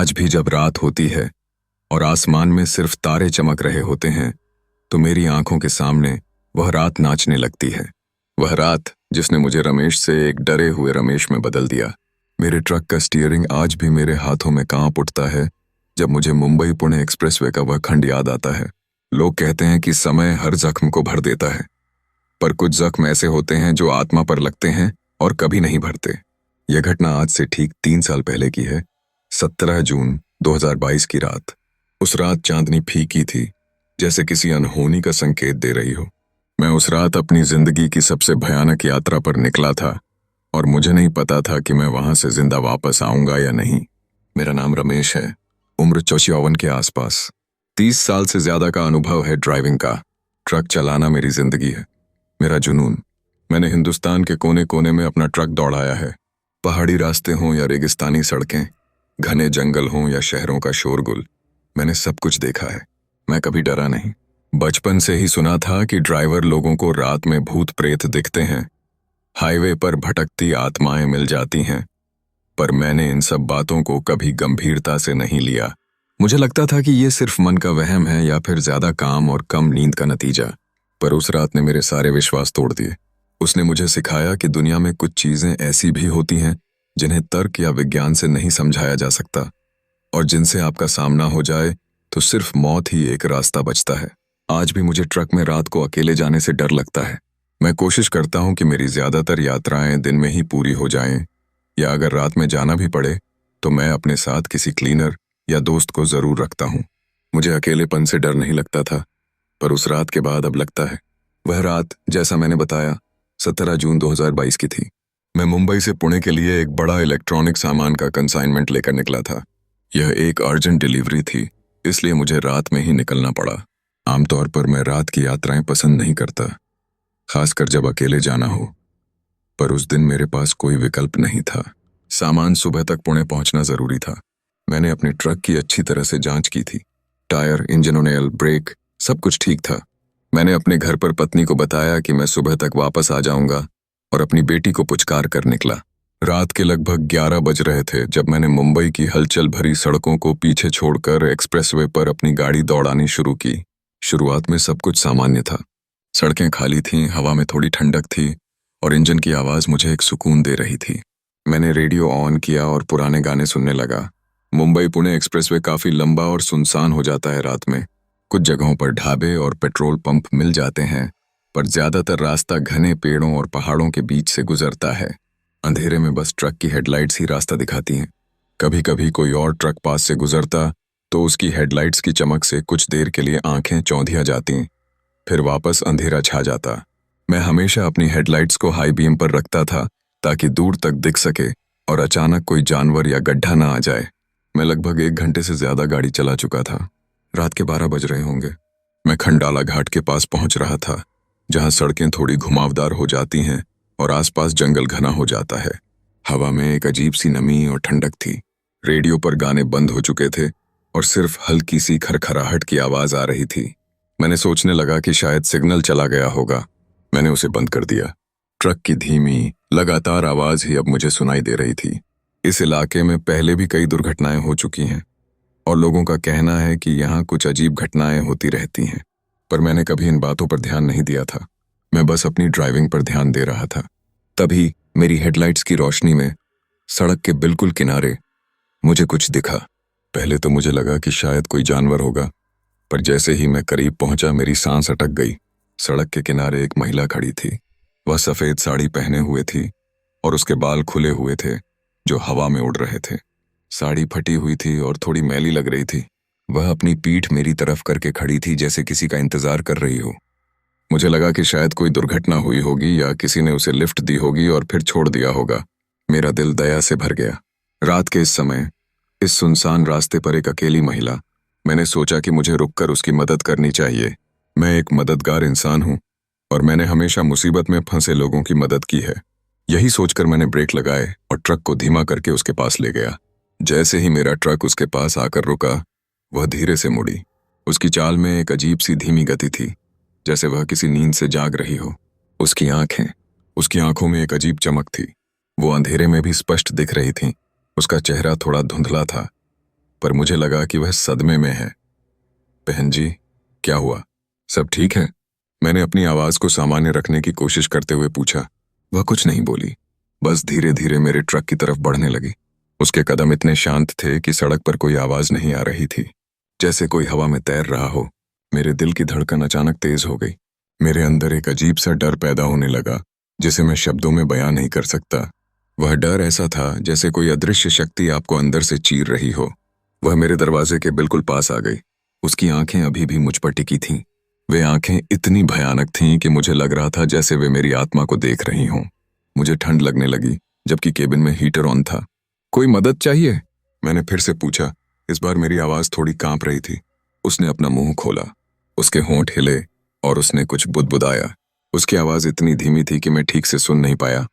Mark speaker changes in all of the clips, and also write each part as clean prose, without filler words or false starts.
Speaker 1: आज भी जब रात होती है और आसमान में सिर्फ तारे चमक रहे होते हैं तो मेरी आंखों के सामने वह रात नाचने लगती है। वह रात जिसने मुझे रमेश से एक डरे हुए रमेश में बदल दिया। मेरे ट्रक का स्टीयरिंग आज भी मेरे हाथों में कांप उठता है जब मुझे मुंबई पुणे एक्सप्रेसवे का वह खंड याद आता है। लोग कहते हैं कि समय हर जख्म को भर देता है, पर कुछ जख्म ऐसे होते हैं जो आत्मा पर लगते हैं और कभी नहीं भरते। यह घटना आज से ठीक 3 साल पहले की है। 17 जून 2022 की रात। उस रात चांदनी फीकी थी, जैसे किसी अनहोनी का संकेत दे रही हो। मैं उस रात अपनी जिंदगी की सबसे भयानक यात्रा पर निकला था और मुझे नहीं पता था कि मैं वहां से जिंदा वापस आऊंगा या नहीं। मेरा नाम रमेश है, उम्र 54 के आसपास। 30 साल से ज्यादा का अनुभव है ड्राइविंग का। ट्रक चलाना मेरी जिंदगी है, मेरा जुनून। मैंने हिंदुस्तान के कोने कोने में अपना ट्रक दौड़ाया है। पहाड़ी रास्ते हों या रेगिस्तानी सड़कें, घने जंगल हों या शहरों का शोरगुल, मैंने सब कुछ देखा है। मैं कभी डरा नहीं। बचपन से ही सुना था कि ड्राइवर लोगों को रात में भूत प्रेत दिखते हैं, हाईवे पर भटकती आत्माएं मिल जाती हैं, पर मैंने इन सब बातों को कभी गंभीरता से नहीं लिया। मुझे लगता था कि ये सिर्फ मन का वहम है या फिर ज्यादा काम और कम नींद का नतीजा। पर उस रात ने मेरे सारे विश्वास तोड़ दिए। उसने मुझे सिखाया कि दुनिया में कुछ चीजें ऐसी भी होती हैं जिन्हें तर्क या विज्ञान से नहीं समझाया जा सकता, और जिनसे आपका सामना हो जाए तो सिर्फ मौत ही एक रास्ता बचता है। आज भी मुझे ट्रक में रात को अकेले जाने से डर लगता है। मैं कोशिश करता हूं कि मेरी ज्यादातर यात्राएं दिन में ही पूरी हो जाएं, या अगर रात में जाना भी पड़े तो मैं अपने साथ किसी क्लीनर या दोस्त को जरूर रखता हूं। मुझे अकेलेपन से डर नहीं लगता था, पर उस रात के बाद अब लगता है। वह रात, जैसा मैंने बताया, 17 जून 2022 की थी। मैं मुंबई से पुणे के लिए एक बड़ा इलेक्ट्रॉनिक सामान का कंसाइनमेंट लेकर निकला था। यह एक अर्जेंट डिलीवरी थी, इसलिए मुझे रात में ही निकलना पड़ा। आमतौर पर मैं रात की यात्राएं पसंद नहीं करता, खासकर जब अकेले जाना हो, पर उस दिन मेरे पास कोई विकल्प नहीं था। सामान सुबह तक पुणे पहुंचना जरूरी था। मैंने अपने ट्रक की अच्छी तरह से जांच की थी। टायर, इंजन ऑयल, ब्रेक, सब कुछ ठीक था। मैंने अपने घर पर पत्नी को बताया कि मैं सुबह तक वापस आ जाऊंगा और अपनी बेटी को पुचकार कर निकला। रात के लगभग 11 बज रहे थे जब मैंने मुंबई की हलचल भरी सड़कों को पीछे छोड़कर एक्सप्रेसवे पर अपनी गाड़ी दौड़ानी शुरू की। शुरुआत में सब कुछ सामान्य था। सड़कें खाली थीं, हवा में थोड़ी ठंडक थी और इंजन की आवाज मुझे एक सुकून दे रही थी। मैंने रेडियो ऑन किया और पुराने गाने सुनने लगा। मुंबई पुणे एक्सप्रेसवे काफी लंबा और सुनसान हो जाता है रात में। कुछ जगहों पर ढाबे और पेट्रोल पंप मिल जाते हैं, पर ज्यादातर रास्ता घने पेड़ों और पहाड़ों के बीच से गुजरता है। अंधेरे में बस ट्रक की हेडलाइट्स ही रास्ता दिखाती हैं। कभी कभी कोई और ट्रक पास से गुजरता तो उसकी हेडलाइट्स की चमक से कुछ देर के लिए आंखें चौंधिया जाती, फिर वापस अंधेरा छा जाता। मैं हमेशा अपनी हेडलाइट्स को हाई बीम पर रखता था ताकि दूर तक दिख सके और अचानक कोई जानवर या गड्ढा ना आ जाए। मैं लगभग 1 घंटे से ज्यादा गाड़ी चला चुका था। रात के 12 बज रहे होंगे। मैं खंडाला घाट के पास पहुंच रहा था, जहां सड़कें थोड़ी घुमावदार हो जाती हैं और आसपास जंगल घना हो जाता है। हवा में एक अजीब सी नमी और ठंडक थी। रेडियो पर गाने बंद हो चुके थे और सिर्फ हल्की सी खरखराहट की आवाज आ रही थी। मैंने सोचने लगा कि शायद सिग्नल चला गया होगा। मैंने उसे बंद कर दिया। ट्रक की धीमी, लगातार आवाज ही अब मुझे सुनाई दे रही थी। इस इलाके में पहले भी कई दुर्घटनाएं हो चुकी हैं और लोगों का कहना है कि यहाँ कुछ अजीब घटनाएं होती रहती हैं, पर मैंने कभी इन बातों पर ध्यान नहीं दिया था। मैं बस अपनी ड्राइविंग पर ध्यान दे रहा था। तभी मेरी हेडलाइट्स की रोशनी में सड़क के बिल्कुल किनारे मुझे कुछ दिखा। पहले तो मुझे लगा कि शायद कोई जानवर होगा, पर जैसे ही मैं करीब पहुंचा मेरी सांस अटक गई। सड़क के किनारे एक महिला खड़ी थी। वह सफेद साड़ी पहने हुए थी और उसके बाल खुले हुए थे जो हवा में उड़ रहे थे। साड़ी फटी हुई थी और थोड़ी मैली लग रही थी। वह अपनी पीठ मेरी तरफ करके खड़ी थी, जैसे किसी का इंतजार कर रही हो। मुझे लगा कि शायद कोई दुर्घटना हुई होगी या किसी ने उसे लिफ्ट दी होगी और फिर छोड़ दिया होगा। मेरा दिल दया से भर गया। रात के इस समय, इस सुनसान रास्ते पर एक अकेली महिला। मैंने सोचा कि मुझे रुककर उसकी मदद करनी चाहिए। मैं एक मददगार इंसान हूं और मैंने हमेशा मुसीबत में फंसे लोगों की मदद की है। यही सोचकर मैंने ब्रेक लगाए और ट्रक को धीमा करके उसके पास ले गया। जैसे ही मेरा ट्रक उसके पास आकर रुका, वह धीरे से मुड़ी। उसकी चाल में एक अजीब सी धीमी गति थी, जैसे वह किसी नींद से जाग रही हो। उसकी आंखों में एक अजीब चमक थी। वो अंधेरे में भी स्पष्ट दिख रही थीं। उसका चेहरा थोड़ा धुंधला था, पर मुझे लगा कि वह सदमे में है। बहन जी, क्या हुआ? सब ठीक है? मैंने अपनी आवाज को सामान्य रखने की कोशिश करते हुए पूछा। वह कुछ नहीं बोली, बस धीरे धीरे मेरे ट्रक की तरफ बढ़ने लगी। उसके कदम इतने शांत थे कि सड़क पर कोई आवाज नहीं आ रही थी, जैसे कोई हवा में तैर रहा हो। मेरे दिल की धड़कन अचानक तेज हो गई। मेरे अंदर एक अजीब सा डर पैदा होने लगा, जिसे मैं शब्दों में बयां नहीं कर सकता। वह डर ऐसा था जैसे कोई अदृश्य शक्ति आपको अंदर से चीर रही हो। वह मेरे दरवाजे के बिल्कुल पास आ गई। उसकी आंखें अभी भी मुझ पर टिकी थीं। वे आंखें इतनी भयानक थीं कि मुझे लग रहा था जैसे वे मेरी आत्मा को देख रही हों। मुझे ठंड लगने लगी, जबकि केबिन में हीटर ऑन था। कोई मदद चाहिए? मैंने फिर से पूछा। इस बार मेरी आवाज थोड़ी कांप रही थी। उसने अपना मुंह खोला, उसके होंठ हिले और उसने कुछ बुदबुदाया। उसकी आवाज इतनी धीमी थी कि मैं ठीक से सुन नहीं पाया,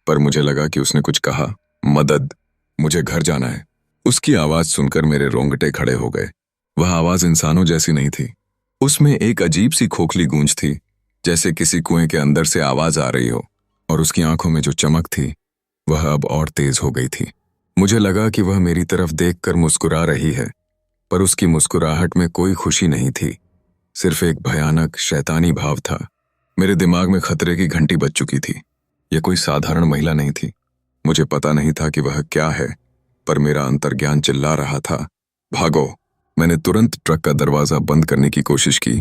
Speaker 1: पर मुझे लगा कि उसने कुछ कहा, मदद, मुझे घर जाना है। उसकी आवाज सुनकर मेरे रोंगटे खड़े हो गए। वह आवाज इंसानों जैसी नहीं थी। उसमें एक अजीब सी खोखली गूंज थी, जैसे किसी कुएं के अंदर से आवाज आ रही हो। और उसकी आंखों में जो चमक थी, वह अब और तेज हो गई थी। मुझे लगा कि वह मेरी तरफ देखकर मुस्कुरा रही है, पर उसकी मुस्कुराहट में कोई खुशी नहीं थी, सिर्फ एक भयानक शैतानी भाव था। मेरे दिमाग में खतरे की घंटी बज चुकी थी। यह कोई साधारण महिला नहीं थी। मुझे पता नहीं था कि वह क्या है, पर मेरा अंतर्ज्ञान चिल्ला रहा था, भागो। मैंने तुरंत ट्रक का दरवाजा बंद करने की कोशिश की,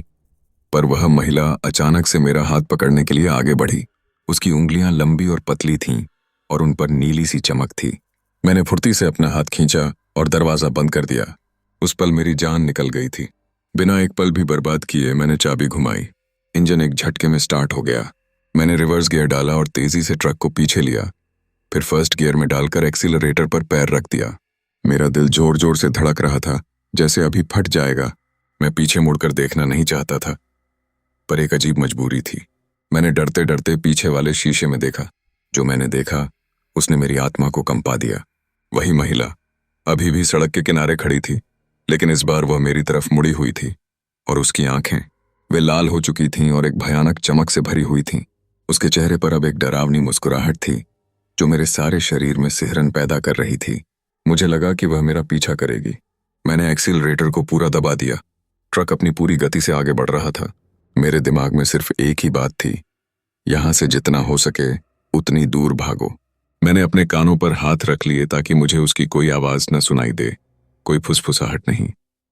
Speaker 1: पर वह महिला अचानक से मेरा हाथ पकड़ने के लिए आगे बढ़ी। उसकी उंगलियां लंबी और पतली थीं और उन पर नीली सी चमक थी। मैंने फुर्ती से अपना हाथ खींचा और दरवाजा बंद कर दिया। उस पल मेरी जान निकल गई थी। बिना एक पल भी बर्बाद किए मैंने चाबी घुमाई। इंजन एक झटके में स्टार्ट हो गया। मैंने रिवर्स गियर डाला और तेजी से ट्रक को पीछे लिया, फिर फर्स्ट गियर में डालकर एक्सीलरेटर पर पैर रख दिया। मेरा दिल जोर जोर से धड़क रहा था, जैसे अभी फट जाएगा। मैं पीछे मुड़कर देखना नहीं चाहता था, पर एक अजीब मजबूरी थी। मैंने डरते डरते पीछे वाले शीशे में देखा। जो मैंने देखा, उसने मेरी आत्मा को कंपा दिया। वही महिला अभी भी सड़क के किनारे खड़ी थी, लेकिन इस बार वह मेरी तरफ मुड़ी हुई थी, और उसकी आंखें, वे लाल हो चुकी थीं और एक भयानक चमक से भरी हुई थीं। उसके चेहरे पर अब एक डरावनी मुस्कुराहट थी, जो मेरे सारे शरीर में सिहरन पैदा कर रही थी। मुझे लगा कि वह मेरा पीछा करेगी। मैंने एक्सीलरेटर को पूरा दबा दिया। ट्रक अपनी पूरी गति से आगे बढ़ रहा था। मेरे दिमाग में सिर्फ एक ही बात थी, यहां से जितना हो सके उतनी दूर भागो। मैंने अपने कानों पर हाथ रख लिए ताकि मुझे उसकी कोई आवाज न सुनाई दे, कोई फुसफुसाहट नहीं।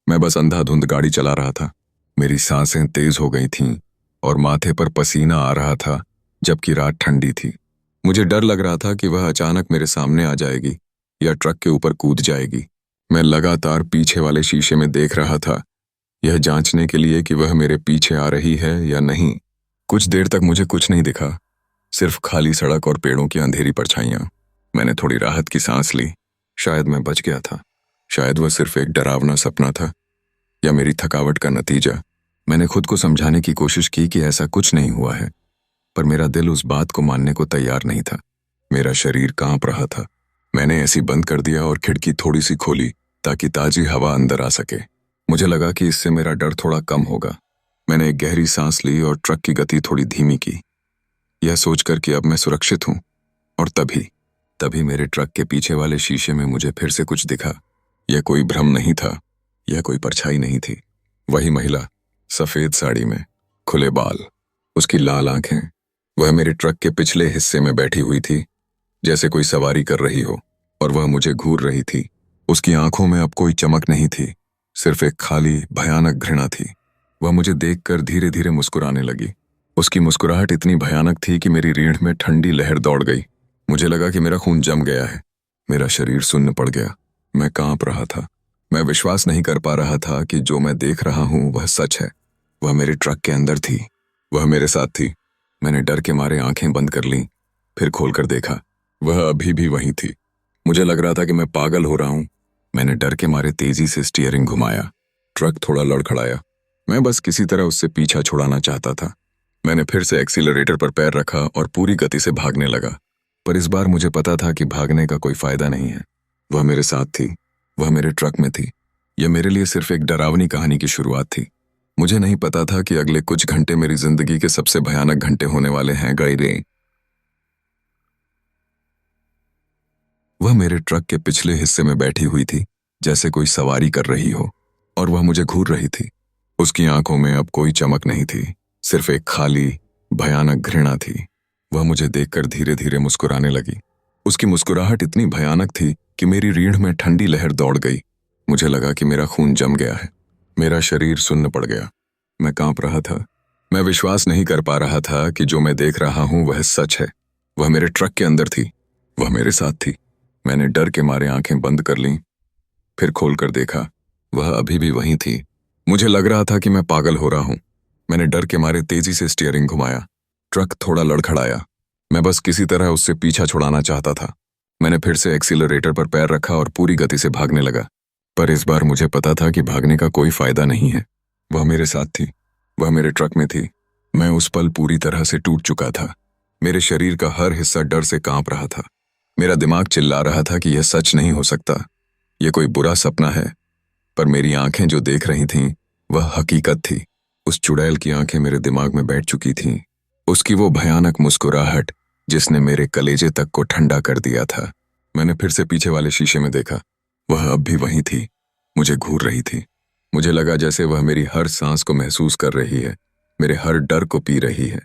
Speaker 1: मैं बस अंधाधुंध गाड़ी चला रहा था। मेरी सांसें तेज हो गई थीं और माथे पर पसीना आ रहा था, जबकि रात ठंडी थी। मुझे डर लग रहा था कि वह अचानक मेरे सामने आ जाएगी या ट्रक के ऊपर कूद जाएगी। मैं लगातार पीछे वाले शीशे में देख रहा था, यह जांचने के लिए कि वह मेरे पीछे आ रही है या नहीं। कुछ देर तक मुझे कुछ नहीं दिखा, सिर्फ खाली सड़क और पेड़ों की अंधेरी परछाइयां। मैंने थोड़ी राहत की सांस ली। शायद मैं बच गया था, शायद वह सिर्फ एक डरावना सपना था, या मेरी थकावट का नतीजा। मैंने खुद को समझाने की कोशिश की कि ऐसा कुछ नहीं हुआ है, पर मेरा दिल उस बात को मानने को तैयार नहीं था। मेरा शरीर कांप रहा था। मैंने ऐसी बंद कर दिया और खिड़की थोड़ी सी खोली ताकि ताजी हवा अंदर आ सके। मुझे लगा कि इससे मेरा डर थोड़ा कम होगा। मैंने एक गहरी सांस ली और ट्रक की गति थोड़ी धीमी की, यह सोचकर कि अब मैं सुरक्षित हूं। और तभी मेरे ट्रक के पीछे वाले शीशे में मुझे फिर से कुछ दिखा। यह कोई भ्रम नहीं था, यह कोई परछाई नहीं थी। वही महिला, सफेद साड़ी में, खुले बाल, उसकी लाल आंखें। वह मेरे ट्रक के पिछले हिस्से में बैठी हुई थी, जैसे कोई सवारी कर रही हो, और वह मुझे घूर रही थी। उसकी आंखों में अब कोई चमक नहीं थी, सिर्फ एक खाली भयानक घृणा थी। वह मुझे देखकर धीरे धीरे मुस्कुराने लगी। उसकी मुस्कुराहट इतनी भयानक थी कि मेरी रीढ़ में ठंडी लहर दौड़ गई। मुझे लगा कि मेरा खून जम गया है। मेरा शरीर सुन्न पड़ गया। मैं कांप रहा था। मैं विश्वास नहीं कर पा रहा था कि जो मैं देख रहा हूं वह सच है। वह मेरे ट्रक के अंदर थी, वह मेरे साथ थी। मैंने डर के मारे आंखें बंद कर लीं, फिर खोलकर देखा। वह अभी भी वहीं थी। मुझे लग रहा था कि मैं पागल हो रहा हूं। मैंने डर के मारे तेजी से स्टीयरिंग घुमाया। ट्रक थोड़ा लड़खड़ाया। मैं बस किसी तरह उससे पीछा छुड़ाना चाहता था। मैंने फिर से एक्सीलरेटर पर पैर रखा और पूरी गति से भागने लगा, पर इस बार मुझे पता था कि भागने का कोई फायदा नहीं है। वह मेरे साथ थी, वह मेरे ट्रक में थी। यह मेरे लिए सिर्फ एक डरावनी कहानी की शुरुआत थी। मुझे नहीं पता था कि अगले कुछ घंटे मेरी जिंदगी के सबसे भयानक घंटे होने वाले हैं। गई। वह मेरे ट्रक के पिछले हिस्से में बैठी हुई थी, जैसे कोई सवारी कर रही हो, और वह मुझे घूर रही थी। उसकी आंखों में अब कोई चमक नहीं थी, सिर्फ एक खाली भयानक घृणा थी। वह मुझे देखकर धीरे धीरे मुस्कुराने लगी। उसकी मुस्कुराहट इतनी भयानक थी कि मेरी रीढ़ में ठंडी लहर दौड़ गई। मुझे लगा कि मेरा खून जम गया है। मेरा शरीर सुन्न पड़ गया। मैं कांप रहा था। मैं विश्वास नहीं कर पा रहा था कि जो मैं देख रहा हूं वह सच है। वह मेरे ट्रक के अंदर थी। वह मेरे साथ थी। मैंने डर के मारे आंखें बंद कर लीं, फिर खोलकर देखा। वह अभी भी वहीं थी। मुझे लग रहा था कि मैं पागल हो रहा हूं। मैंने डर के मारे तेजी से स्टीयरिंग घुमाया। ट्रक थोड़ा लड़खड़ाया। मैं बस किसी तरह उससे पीछा छुड़ाना चाहता था। मैंने फिर से एक्सीलरेटर पर पैर रखा और पूरी गति से भागने लगा। पर इस बार मुझे पता था कि भागने का कोई फायदा नहीं है। वह मेरे साथ थी। वह मेरे ट्रक में थी। मैं उस पल पूरी तरह से टूट चुका था। मेरे शरीर का हर हिस्सा डर से कांप रहा था। मेरा दिमाग चिल्ला रहा था कि यह सच नहीं हो सकता, यह कोई बुरा सपना है। पर मेरी आंखें जो देख रही थीं, वह हकीकत थी। उस चुड़ैल की आंखें मेरे दिमाग में बैठ चुकी थीं। उसकी वो भयानक मुस्कुराहट जिसने मेरे कलेजे तक को ठंडा कर दिया था। मैंने फिर से पीछे वाले शीशे में देखा। वह अब भी वहीं थी, मुझे घूर रही थी। मुझे लगा जैसे वह मेरी हर सांस को महसूस कर रही है, मेरे हर डर को पी रही है।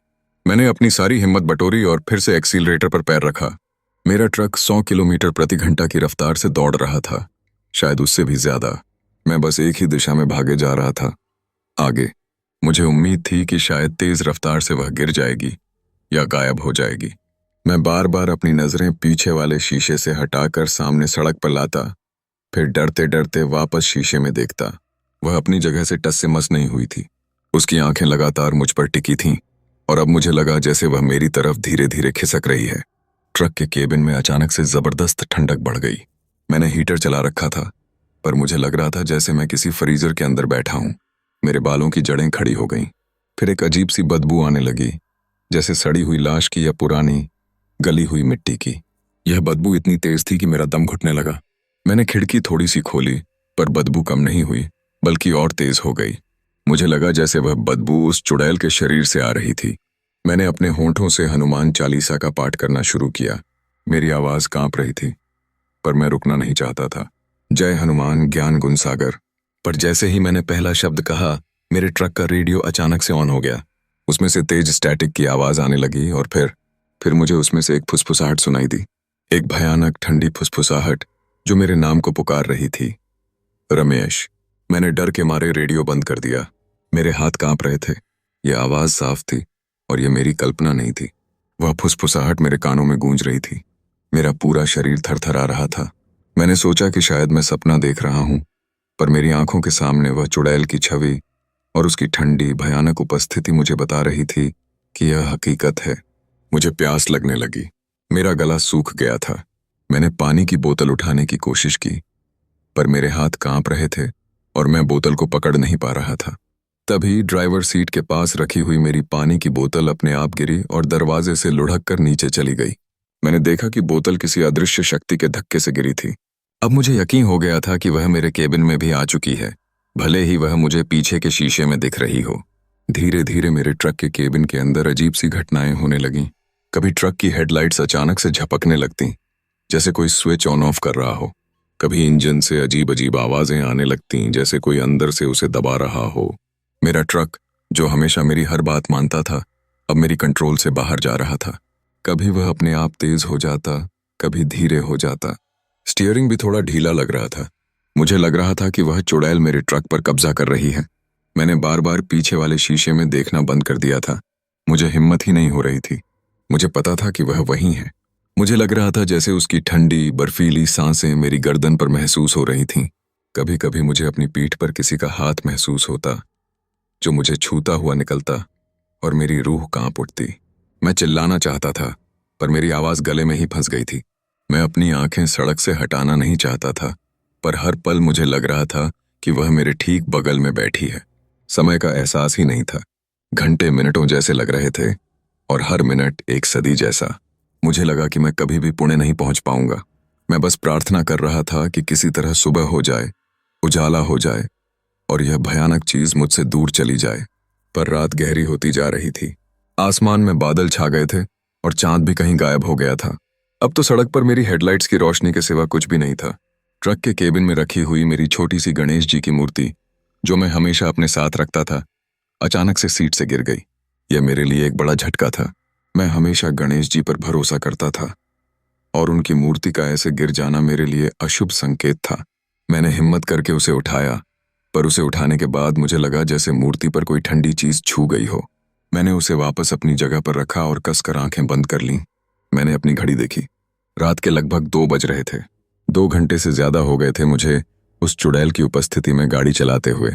Speaker 1: मैंने अपनी सारी हिम्मत बटोरी और फिर से एक्सीलरेटर पर पैर रखा। मेरा ट्रक 100 किलोमीटर प्रति घंटा की रफ्तार से दौड़ रहा था, शायद उससे भी ज्यादा। मैं बस एक ही दिशा में भागे जा रहा था, आगे। मुझे उम्मीद थी कि शायद तेज रफ्तार से वह गिर जाएगी या गायब हो जाएगी। मैं बार बार अपनी नजरें पीछे वाले शीशे से हटाकर सामने सड़क पर लाता, फिर डरते डरते वापस शीशे में देखता। वह अपनी जगह से टस से मस नहीं हुई थी। उसकी आंखें लगातार मुझ पर टिकी थीं, और अब मुझे लगा जैसे वह मेरी तरफ धीरे धीरे खिसक रही है। ट्रक के केबिन में अचानक से जबरदस्त ठंडक बढ़ गई। मैंने हीटर चला रखा था, पर मुझे लग रहा था जैसे मैं किसी फ्रीजर के अंदर बैठा हूं। मेरे बालों की जड़ें खड़ी हो गईं। फिर एक अजीब सी बदबू आने लगी, जैसे सड़ी हुई लाश की या पुरानी गली हुई मिट्टी की। यह बदबू इतनी तेज थी कि मेरा दम घुटने लगा। मैंने खिड़की थोड़ी सी खोली, पर बदबू कम नहीं हुई, बल्कि और तेज हो गई। मुझे लगा जैसे वह बदबू उस चुड़ैल के शरीर से आ रही थी। मैंने अपने होंठों से हनुमान चालीसा का पाठ करना शुरू किया। मेरी आवाज कांप रही थी, पर मैं रुकना नहीं चाहता था। जय हनुमान ज्ञान गुण सागर। पर जैसे ही मैंने पहला शब्द कहा, मेरे ट्रक का रेडियो अचानक से ऑन हो गया। उसमें से तेज स्टैटिक की आवाज आने लगी, और फिर मुझे उसमें से एक फुसफुसाहट सुनाई दी। एक भयानक ठंडी फुसफुसाहट जो मेरे नाम को पुकार रही थी, रमेश। मैंने डर के मारे रेडियो बंद कर दिया। मेरे हाथ कांप रहे थे। यह आवाज साफ थी, और यह मेरी कल्पना नहीं थी। वह फुसफुसाहट मेरे कानों में गूंज रही थी। मेरा पूरा शरीर थरथरा रहा था। मैंने सोचा कि शायद मैं सपना देख रहा हूं, पर मेरी आंखों के सामने वह चुड़ैल की छवि और उसकी ठंडी भयानक उपस्थिति मुझे बता रही थी कि यह हकीकत है। मुझे प्यास लगने लगी। मेरा गला सूख गया था। मैंने पानी की बोतल उठाने की कोशिश की, पर मेरे हाथ कांप रहे थे और मैं बोतल को पकड़ नहीं पा रहा था। तभी ड्राइवर सीट के पास रखी हुई मेरी पानी की बोतल अपने आप गिरी और दरवाजे से लुढ़क कर नीचे चली गई। मैंने देखा कि बोतल किसी अदृश्य शक्ति के धक्के से गिरी थी। अब मुझे यकीन हो गया था कि वह मेरे केबिन में भी आ चुकी है, भले ही वह मुझे पीछे के शीशे में दिख रही हो। धीरे धीरे मेरे ट्रक के केबिन के अंदर अजीब सी घटनाएं होने लगीं। कभी ट्रक की हेडलाइट्स अचानक से झपकने लगतीं, जैसे कोई स्विच ऑन ऑफ कर रहा हो। कभी इंजन से अजीब अजीब आवाजें आने लगतीं, जैसे कोई अंदर से उसे दबा रहा हो। मेरा ट्रक, जो हमेशा मेरी हर बात मानता था, अब मेरी कंट्रोल से बाहर जा रहा था। कभी वह अपने आप तेज हो जाता, कभी धीरे हो जाता। स्टीयरिंग भी थोड़ा ढीला लग रहा था। मुझे लग रहा था कि वह चुड़ैल मेरे ट्रक पर कब्जा कर रही है। मैंने बार बार पीछे वाले शीशे में देखना बंद कर दिया था। मुझे हिम्मत ही नहीं हो रही थी। मुझे पता था कि वह वहीं है। मुझे लग रहा था जैसे उसकी ठंडी बर्फीली सांसें मेरी गर्दन पर महसूस हो रही थीं। कभी कभी मुझे अपनी पीठ पर किसी का हाथ महसूस होता, जो मुझे छूता हुआ निकलता, और मेरी रूह कांप उठती। मैं चिल्लाना चाहता था, पर मेरी आवाज गले में ही फंस गई थी। मैं अपनी आंखें सड़क से हटाना नहीं चाहता था, पर हर पल मुझे लग रहा था कि वह मेरे ठीक बगल में बैठी है। समय का एहसास ही नहीं था। घंटे मिनटों जैसे लग रहे थे, और हर मिनट एक सदी जैसा। मुझे लगा कि मैं कभी भी पुणे नहीं पहुंच पाऊंगा। मैं बस प्रार्थना कर रहा था कि किसी तरह सुबह हो जाए, उजाला हो जाए, और यह भयानक चीज मुझसे दूर चली जाए। पर रात गहरी होती जा रही थी। आसमान में बादल छा गए थे, और चांद भी कहीं गायब हो गया था। अब तो सड़क पर मेरी हेडलाइट्स की रोशनी के सिवा कुछ भी नहीं था। ट्रक के केबिन में रखी हुई मेरी छोटी सी गणेश जी की मूर्ति, जो मैं हमेशा अपने साथ रखता था, अचानक से सीट से गिर गई। यह मेरे लिए एक बड़ा झटका था। मैं हमेशा गणेश जी पर भरोसा करता था और उनकी मूर्ति का ऐसे गिर जाना मेरे लिए अशुभ संकेत था। मैंने हिम्मत करके उसे उठाया, पर उसे उठाने के बाद मुझे लगा जैसे मूर्ति पर कोई ठंडी चीज छू गई हो। मैंने उसे वापस अपनी जगह पर रखा और कसकर आंखें बंद कर लीं। मैंने अपनी घड़ी देखी। रात के लगभग 2 बज रहे थे। 2 घंटे से ज्यादा हो गए थे मुझे उस चुड़ैल की उपस्थिति में गाड़ी चलाते हुए।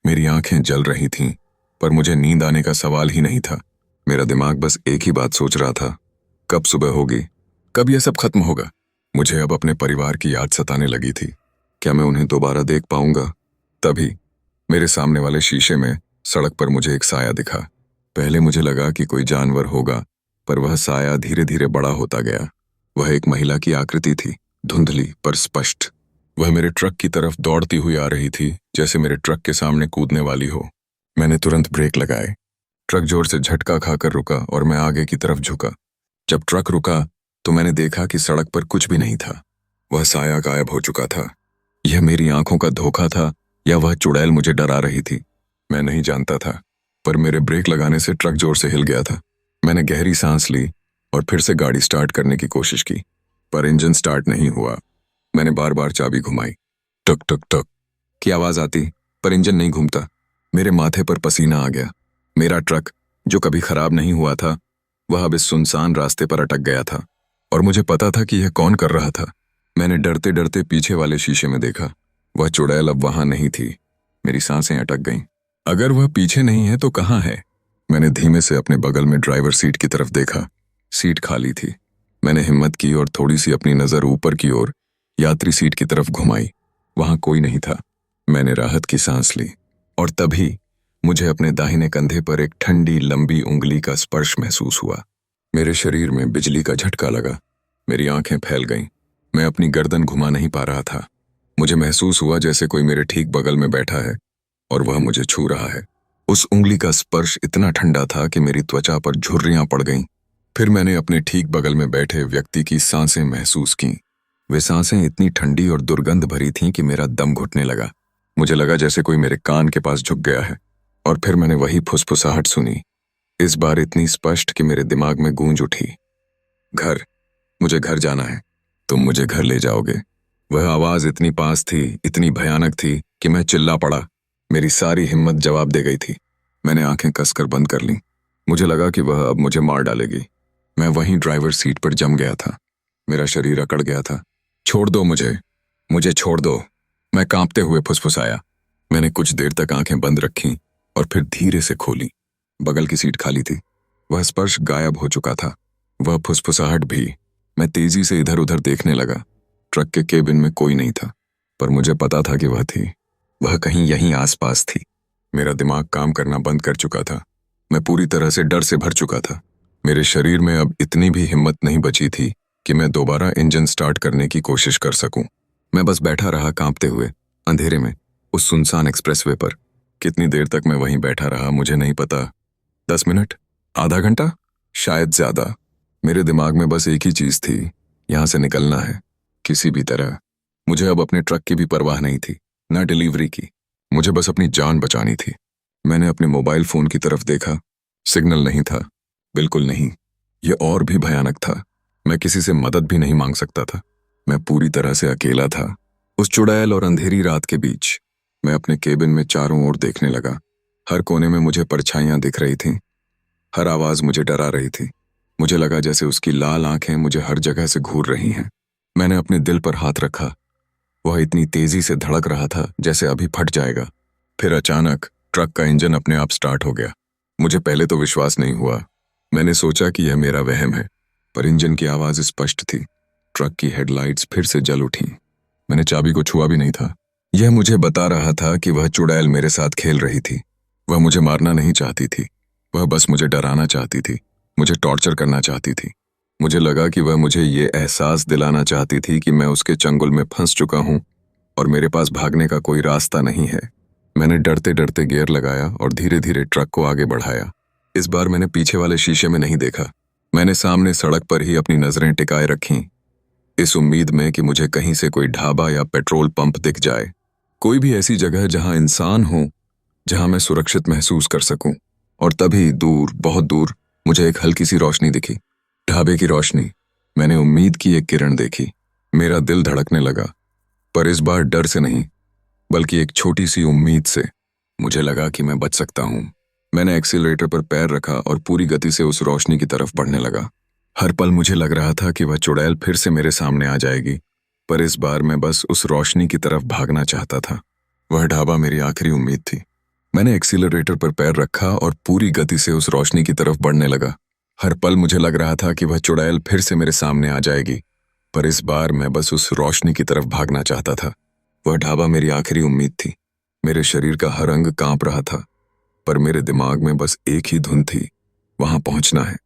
Speaker 1: मेरी आंखें जल रही थीं, पर मुझे नींद आने का सवाल ही नहीं था। मेरा दिमाग बस एक ही बात सोच रहा था, कब सुबह होगी, कब यह सब खत्म होगा। मुझे अब अपने परिवार की याद सताने लगी थी। क्या मैं उन्हें दोबारा देख पाऊंगा? तभी मेरे सामने वाले शीशे में सड़क पर मुझे एक साया दिखा। पहले मुझे लगा कि कोई जानवर होगा, पर वह साया धीरे धीरे बड़ा होता गया। वह एक महिला की आकृति थी, धुंधली पर स्पष्ट। वह मेरे ट्रक की तरफ दौड़ती हुई आ रही थी, जैसे मेरे ट्रक के सामने कूदने वाली हो। मैंने तुरंत ब्रेक लगाए। ट्रक जोर से झटका खाकर रुका और मैं आगे की तरफ झुका। जब ट्रक रुका तो मैंने देखा कि सड़क पर कुछ भी नहीं था। वह साया गायब हो चुका था। यह मेरी आंखों का धोखा था या वह चुड़ैल मुझे डरा रही थी, मैं नहीं जानता था। पर मेरे ब्रेक लगाने से ट्रक जोर से हिल गया था। मैंने गहरी सांस ली और फिर से गाड़ी स्टार्ट करने की कोशिश की, पर इंजन स्टार्ट नहीं हुआ। मैंने बार बार चाबी घुमाई। टक टक टक की आवाज आती, पर इंजन नहीं घूमता। मेरे माथे पर पसीना आ गया। मेरा ट्रक, जो कभी खराब नहीं हुआ था, वह अब इस सुनसान रास्ते पर अटक गया था और मुझे पता था कि यह कौन कर रहा था। मैंने डरते डरते पीछे वाले शीशे में देखा। वह चुड़ैल अब वहां नहीं थी। मेरी सांसें अटक गईं। अगर वह पीछे नहीं है तो कहाँ है? मैंने धीमे से अपने बगल में ड्राइवर सीट की तरफ देखा। सीट खाली थी। मैंने हिम्मत की और थोड़ी सी अपनी नजर ऊपर की ओर यात्री सीट की तरफ घुमाई। वहां कोई नहीं था। मैंने राहत की सांस ली और तभी मुझे अपने दाहिने कंधे पर एक ठंडी लंबी उंगली का स्पर्श महसूस हुआ। मेरे शरीर में बिजली का झटका लगा। मेरी आंखें फैल गईं। मैं अपनी गर्दन घुमा नहीं पा रहा था। मुझे महसूस हुआ जैसे कोई मेरे ठीक बगल में बैठा है और वह मुझे छू रहा है। उस उंगली का स्पर्श इतना ठंडा था कि मेरी त्वचा पर झुर्रियां पड़ गईं। फिर मैंने अपने ठीक बगल में बैठे व्यक्ति की सांसें महसूस कीं। वे सांसें इतनी ठंडी और दुर्गंध भरी थीं कि मेरा दम घुटने लगा। मुझे लगा जैसे कोई मेरे कान के पास झुक गया है। और फिर मैंने वही फुसफुसाहट सुनी, इस बार इतनी स्पष्ट कि मेरे दिमाग में गूंज उठी। घर, मुझे घर जाना है, तुम मुझे घर ले जाओगे। वह आवाज इतनी पास थी, इतनी भयानक थी कि मैं चिल्ला पड़ा। मेरी सारी हिम्मत जवाब दे गई थी। मैंने आंखें कसकर बंद कर लीं। मुझे लगा कि वह अब मुझे मार डालेगी। मैं वहीं ड्राइवर सीट पर जम गया था। मेरा शरीर अकड़ गया था। छोड़ दो मुझे, मुझे छोड़ दो, मैं कांपते हुए फुसफुसाया। मैंने कुछ देर तक आंखें बंद रखीं और फिर धीरे से खोली। बगल की सीट खाली थी। वह स्पर्श गायब हो चुका था, वह फुसफुसाहट भी। मैं तेजी से इधर उधर देखने लगा। ट्रक के केबिन में कोई नहीं था, पर मुझे पता था कि वह थी। वह कहीं यहीं आसपास थी। मेरा दिमाग काम करना बंद कर चुका था। मैं पूरी तरह से डर से भर चुका था। मेरे शरीर में अब इतनी भी हिम्मत नहीं बची थी कि मैं दोबारा इंजन स्टार्ट करने की कोशिश कर सकूं। मैं बस बैठा रहा कांपते हुए, अंधेरे में, उस सुनसान एक्सप्रेसवे पर। कितनी देर तक मैं वहीं बैठा रहा मुझे नहीं पता। 10 मिनट, आधा घंटा, शायद ज्यादा। मेरे दिमाग में बस एक ही चीज थी, यहां से निकलना है, किसी भी तरह। मुझे अब अपने ट्रक की भी परवाह नहीं थी, न डिलीवरी की। मुझे बस अपनी जान बचानी थी। मैंने अपने मोबाइल फोन की तरफ देखा। सिग्नल नहीं था, बिल्कुल नहीं। यह और भी भयानक था। मैं किसी से मदद भी नहीं मांग सकता था। मैं पूरी तरह से अकेला था, उस चुड़ैल और अंधेरी रात के बीच। मैं अपने केबिन में चारों ओर देखने लगा। हर कोने में मुझे परछाइयां दिख रही थीं। हर आवाज मुझे डरा रही थी। मुझे लगा जैसे उसकी लाल आंखें मुझे हर जगह से घूर रही हैं। मैंने अपने दिल पर हाथ रखा। वह इतनी तेजी से धड़क रहा था जैसे अभी फट जाएगा। फिर अचानक ट्रक का इंजन अपने आप स्टार्ट हो गया। मुझे पहले तो विश्वास नहीं हुआ। मैंने सोचा कि यह मेरा वहम है, पर इंजन की आवाज स्पष्ट थी। ट्रक की हेडलाइट्स फिर से जल उठी। मैंने चाबी को छुआ भी नहीं था। यह मुझे बता रहा था कि वह चुड़ैल मेरे साथ खेल रही थी। वह मुझे मारना नहीं चाहती थी, वह बस मुझे डराना चाहती थी, मुझे टॉर्चर करना चाहती थी। मुझे लगा कि वह मुझे ये एहसास दिलाना चाहती थी कि मैं उसके चंगुल में फंस चुका हूं और मेरे पास भागने का कोई रास्ता नहीं है। मैंने डरते डरते गियर लगाया और धीरे धीरे ट्रक को आगे बढ़ाया। इस बार मैंने पीछे वाले शीशे में नहीं देखा। मैंने सामने सड़क पर ही अपनी नजरें टिकाए रखीं। इस उम्मीद में कि मुझे कहीं से कोई ढाबा या पेट्रोल पंप दिख जाए, कोई भी ऐसी जगह जहां इंसान हो, जहां मैं सुरक्षित महसूस कर सकूं। और तभी दूर, बहुत दूर, मुझे एक हल्की सी रोशनी दिखी। ढाबे की रोशनी। मैंने उम्मीद की एक किरण देखी। मेरा दिल धड़कने लगा, पर इस बार डर से नहीं, बल्कि एक छोटी सी उम्मीद से। मुझे लगा कि मैं बच सकता हूं। मैंने एक्सीलरेटर पर पैर रखा और पूरी गति से उस रोशनी की तरफ बढ़ने लगा। हर पल मुझे लग रहा था कि वह चुड़ैल फिर से मेरे सामने आ जाएगी, पर इस बार मैं बस उस रोशनी की तरफ भागना चाहता था। वह ढाबा मेरी आखिरी उम्मीद थी। मैंने एक्सीलरेटर पर पैर रखा और पूरी गति से उस रोशनी की तरफ बढ़ने लगा। हर पल मुझे लग रहा था कि वह चुड़ैल फिर से मेरे सामने आ जाएगी, पर इस बार मैं बस उस रोशनी की तरफ भागना चाहता था। वह ढाबा मेरी आखिरी उम्मीद थी। मेरे शरीर का हर अंग कांप रहा था, पर मेरे दिमाग में बस एक ही धुन थी, वहां पहुंचना है।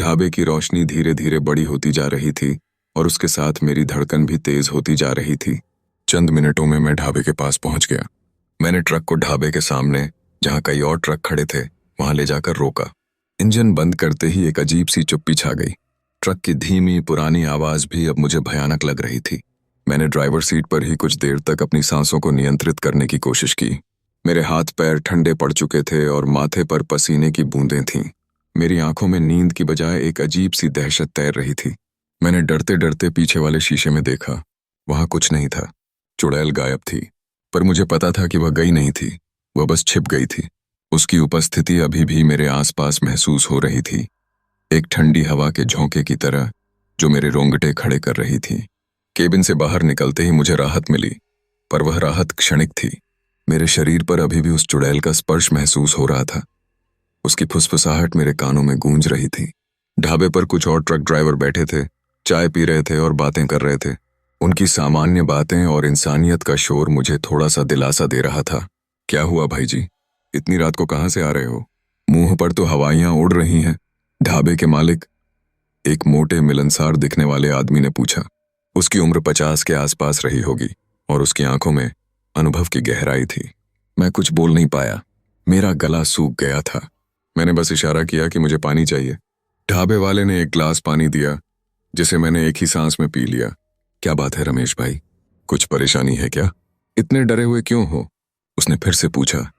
Speaker 1: ढाबे की रोशनी धीरे धीरे बड़ी होती जा रही थी और उसके साथ मेरी धड़कन भी तेज होती जा रही थी। चंद मिनटों में मैं ढाबे के पास पहुंच गया। मैंने ट्रक को ढाबे के सामने, जहां कई और ट्रक खड़े थे, वहां ले जाकर रोका। इंजन बंद करते ही एक अजीब सी चुप्पी छा गई। ट्रक की धीमी पुरानी आवाज भी अब मुझे भयानक लग रही थी। मैंने ड्राइवर सीट पर ही कुछ देर तक अपनी सांसों को नियंत्रित करने की कोशिश की। मेरे हाथ पैर ठंडे पड़ चुके थे और माथे पर पसीने की बूंदें थीं। मेरी आंखों में नींद की बजाय एक अजीब सी दहशत तैर रही थी। मैंने डरते डरते पीछे वाले शीशे में देखा। वहां कुछ नहीं था। चुड़ैल गायब थी, पर मुझे पता था कि वह गई नहीं थी, वह बस छिप गई थी। उसकी उपस्थिति अभी भी मेरे आसपास महसूस हो रही थी, एक ठंडी हवा के झोंके की तरह जो मेरे रोंगटे खड़े कर रही थी। केबिन से बाहर निकलते ही मुझे राहत मिली, पर वह राहत क्षणिक थी। मेरे शरीर पर अभी भी उस चुड़ैल का स्पर्श महसूस हो रहा था। उसकी फुसफुसाहट मेरे कानों में गूंज रही थी। ढाबे पर कुछ और ट्रक ड्राइवर बैठे थे, चाय पी रहे थे और बातें कर रहे थे। उनकी सामान्य बातें और इंसानियत का शोर मुझे थोड़ा सा दिलासा दे रहा था। क्या हुआ भाई जी, इतनी रात को कहाँ से आ रहे हो? मुंह पर तो हवाइयां उड़ रही हैं। ढाबे के मालिक, एक मोटे मिलनसार दिखने वाले आदमी ने पूछा। उसकी उम्र 50 के आसपास रही होगी और उसकी आंखों में अनुभव की गहराई थी। मैं कुछ बोल नहीं पाया, मेरा गला सूख गया था। मैंने बस इशारा किया कि मुझे पानी चाहिए। ढाबे वाले ने एक गिलास पानी दिया, जिसे मैंने एक ही सांस में पी लिया। क्या बात है रमेश भाई, कुछ परेशानी है क्या? इतने डरे हुए क्यों हो? उसने फिर से पूछा।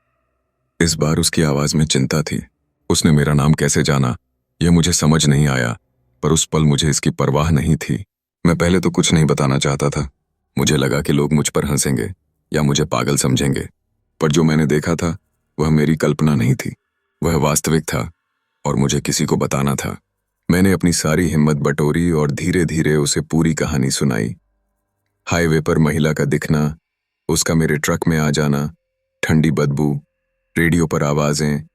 Speaker 1: इस बार उसकी आवाज में चिंता थी। उसने मेरा नाम कैसे जाना, यह मुझे समझ नहीं आया, पर उस पल मुझे इसकी परवाह नहीं थी। मैं पहले तो कुछ नहीं बताना चाहता था। मुझे लगा कि लोग मुझ पर हंसेंगे या मुझे पागल समझेंगे, पर जो मैंने देखा था वह मेरी कल्पना नहीं थी, वह वास्तविक था और मुझे किसी को बताना था। मैंने अपनी सारी हिम्मत बटोरी और धीरे धीरे उसे पूरी कहानी सुनाई। हाईवे पर महिला का दिखना, उसका मेरे ट्रक में आ जाना, ठंडी बदबू, रेडियो पर आवाजें,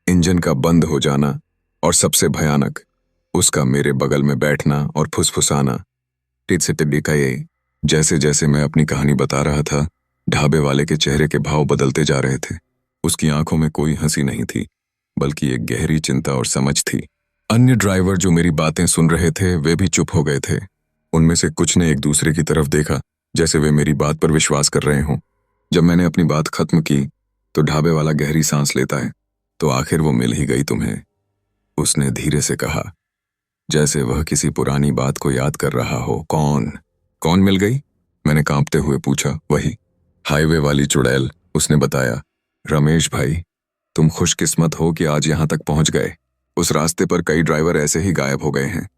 Speaker 1: इंजन का बंद हो जाना और सबसे भयानक, उसका मेरे बगल में बैठना और फुसफुसाना। टिट-से-टिट-डी-का-ये। जैसे जैसे मैं अपनी कहानी बता रहा था, ढाबे वाले के चेहरे के भाव बदलते जा रहे थे। उसकी आंखों में कोई हंसी नहीं थी, बल्कि एक गहरी चिंता और समझ थी। अन्य ड्राइवर जो मेरी बातें सुन रहे थे, वे भी चुप हो गए थे। उनमें से कुछ ने एक दूसरे की तरफ देखा, जैसे वे मेरी बात पर विश्वास कर रहे हों। जब मैंने अपनी बात खत्म की, तो ढाबे वाला गहरी सांस लेता है। तो आखिर वो मिल ही गई तुम्हें, उसने धीरे से कहा, जैसे वह किसी पुरानी बात को याद कर रहा हो। कौन कौन मिल गई? मैंने कांपते हुए पूछा। वही, हाईवे वाली चुड़ैल, उसने बताया। रमेश भाई, तुम खुशकिस्मत हो कि आज यहां तक पहुंच गए। उस रास्ते पर कई ड्राइवर ऐसे ही गायब हो गए हैं,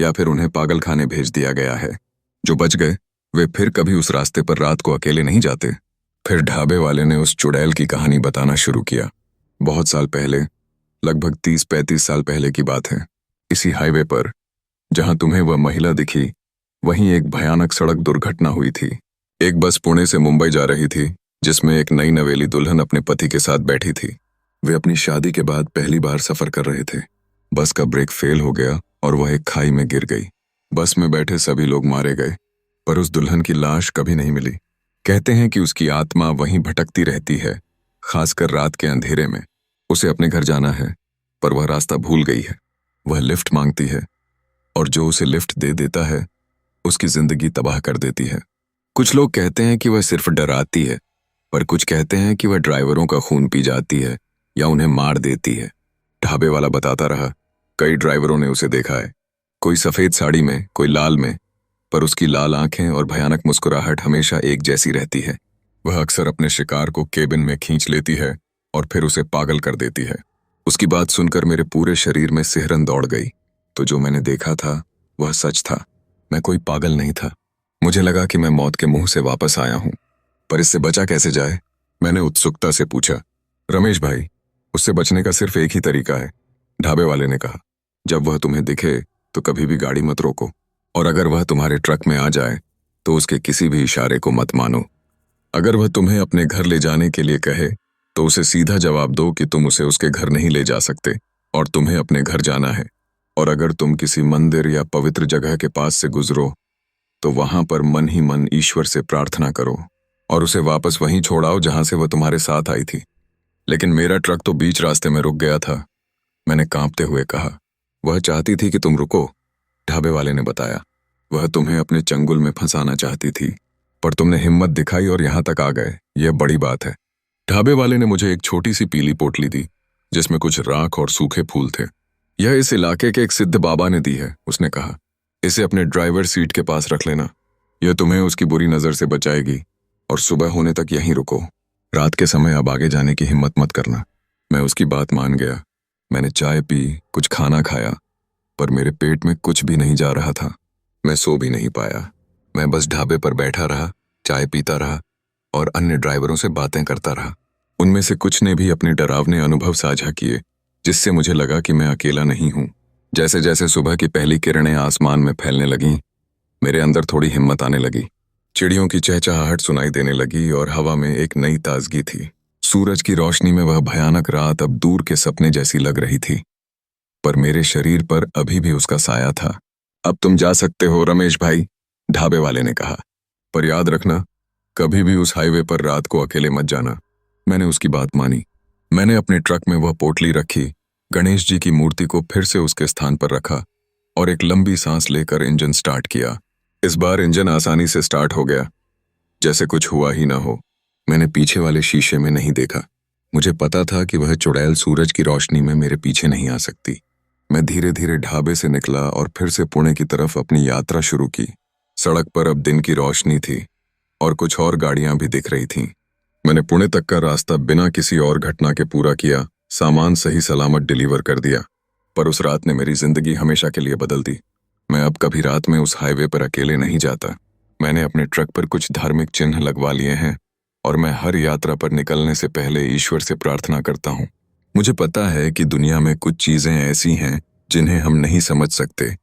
Speaker 1: या फिर उन्हें पागल खाने भेज दिया गया है। जो बच गए, वे फिर कभी उस रास्ते पर रात को अकेले नहीं जाते। फिर ढाबे वाले ने उस चुड़ैल की कहानी बताना शुरू किया। बहुत साल पहले, लगभग 30-35 साल पहले की बात है, इसी हाईवे पर जहां तुम्हें वह महिला दिखी, वहीं एक भयानक सड़क दुर्घटना हुई थी। एक बस पुणे से मुंबई जा रही थी, जिसमें एक नई नवेली दुल्हन अपने पति के साथ बैठी थी। वे अपनी शादी के बाद पहली बार सफर कर रहे थे। बस का ब्रेक फेल हो गया और वह एक खाई में गिर गई। बस में बैठे सभी लोग मारे गए, पर उस दुल्हन की लाश कभी नहीं मिली। कहते हैं कि उसकी आत्मा वहीं भटकती रहती है, खासकर रात के अंधेरे में। उसे अपने घर जाना है, पर वह रास्ता भूल गई है। वह लिफ्ट मांगती है, और जो उसे लिफ्ट दे देता है, उसकी जिंदगी तबाह कर देती है। कुछ लोग कहते हैं कि वह सिर्फ डराती है, पर कुछ कहते हैं कि वह ड्राइवरों का खून पी जाती है या उन्हें मार देती है। ढाबे वाला बताता रहा, कई ड्राइवरों ने उसे देखा है, कोई सफेद साड़ी में, कोई लाल में, पर उसकी लाल आंखें और भयानक मुस्कुराहट हमेशा एक जैसी रहती है। वह अक्सर अपने शिकार को केबिन में खींच लेती है और फिर उसे पागल कर देती है। उसकी बात सुनकर मेरे पूरे शरीर में सिहरन दौड़ गई। तो जो मैंने देखा था वह सच था। मैं कोई पागल नहीं था। मुझे लगा कि मैं मौत के मुंह से वापस आया हूं, पर इससे बचा कैसे जाए? मैंने उत्सुकता से पूछा। रमेश भाई, उससे बचने का सिर्फ एक ही तरीका है, ढाबे वाले ने कहा। जब वह तुम्हें दिखे तो कभी भी गाड़ी मत रोको, और अगर वह तुम्हारे ट्रक में आ जाए तो उसके किसी भी इशारे को मत मानो। अगर वह तुम्हें अपने घर ले जाने के लिए कहे तो उसे सीधा जवाब दो कि तुम उसे उसके घर नहीं ले जा सकते और तुम्हें अपने घर जाना है। और अगर तुम किसी मंदिर या पवित्र जगह के पास से गुजरो तो वहां पर मन ही मन ईश्वर से प्रार्थना करो और उसे वापस वहीं छोड़ाओ जहां से वह तुम्हारे साथ आई थी। लेकिन मेरा ट्रक तो बीच रास्ते में रुक गया था, मैंने कांपते हुए कहा। वह चाहती थी कि तुम रुको, ढाबे वाले ने बताया। वह तुम्हें अपने चंगुल में फंसाना चाहती थी, पर तुमने हिम्मत दिखाई और यहां तक आ गए, यह बड़ी बात है। ढाबे वाले ने मुझे एक छोटी सी पीली पोटली दी जिसमें कुछ राख और सूखे फूल थे। यह इस इलाके के एक सिद्ध बाबा ने दी है, उसने कहा। इसे अपने ड्राइवर सीट के पास रख लेना, यह तुम्हें उसकी बुरी नजर से बचाएगी, और सुबह होने तक यहीं रुको। रात के समय अब आगे जाने की हिम्मत मत करना। मैं उसकी बात मान गया। मैंने चाय पी, कुछ खाना खाया, पर मेरे पेट में कुछ भी नहीं जा रहा था। मैं सो भी नहीं पाया। मैं बस ढाबे पर बैठा रहा, चाय पीता रहा और अन्य ड्राइवरों से बातें करता रहा। उनमें से कुछ ने भी अपने डरावने अनुभव साझा किए, जिससे मुझे लगा कि मैं अकेला नहीं हूं। जैसे जैसे सुबह की पहली किरणें आसमान में फैलने लगीं, मेरे अंदर थोड़ी हिम्मत आने लगी। चिड़ियों की चहचहाहट सुनाई देने लगी और हवा में एक नई ताजगी थी। सूरज की रोशनी में वह भयानक रात अब दूर के सपने जैसी लग रही थी, पर मेरे शरीर पर अभी भी उसका साया था। अब तुम जा सकते हो रमेश भाई, ढाबे वाले ने कहा, पर याद रखना, कभी भी उस हाईवे पर रात को अकेले मत जाना। मैंने उसकी बात मानी। मैंने अपने ट्रक में वह पोटली रखी, गणेश जी की मूर्ति को फिर से उसके स्थान पर रखा और एक लंबी सांस लेकर इंजन स्टार्ट किया। इस बार इंजन आसानी से स्टार्ट हो गया, जैसे कुछ हुआ ही ना हो। मैंने पीछे वाले शीशे में नहीं देखा। मुझे पता था कि वह चुड़ैल सूरज की रोशनी में मेरे पीछे नहीं आ सकती। मैं धीरे धीरे ढाबे से निकला और फिर से पुणे की तरफ अपनी यात्रा शुरू की। सड़क पर अब दिन की रोशनी थी और कुछ और गाड़ियां भी दिख रही थीं। मैंने पुणे तक का रास्ता बिना किसी और घटना के पूरा किया, सामान सही सलामत डिलीवर कर दिया। पर उस रात ने मेरी जिंदगी हमेशा के लिए बदल दी। मैं अब कभी रात में उस हाईवे पर अकेले नहीं जाता। मैंने अपने ट्रक पर कुछ धार्मिक चिन्ह लगवा लिए हैं और मैं हर यात्रा पर निकलने से पहले ईश्वर से प्रार्थना करता हूँ। मुझे पता है कि दुनिया में कुछ चीजें ऐसी हैं जिन्हें हम नहीं समझ सकते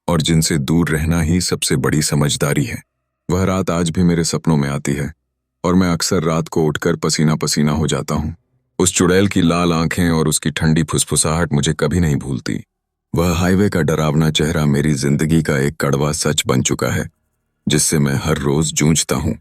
Speaker 1: और जिनसे दूर रहना ही सबसे बड़ी समझदारी है। वह रात आज भी मेरे सपनों में आती है और मैं अक्सर रात को उठकर पसीना पसीना हो जाता हूँ। उस चुड़ैल की लाल आंखें और उसकी ठंडी फुसफुसाहट मुझे कभी नहीं भूलती। वह हाईवे का डरावना चेहरा मेरी जिंदगी का एक कड़वा सच बन चुका है, जिससे मैं हर रोज जूझता हूँ।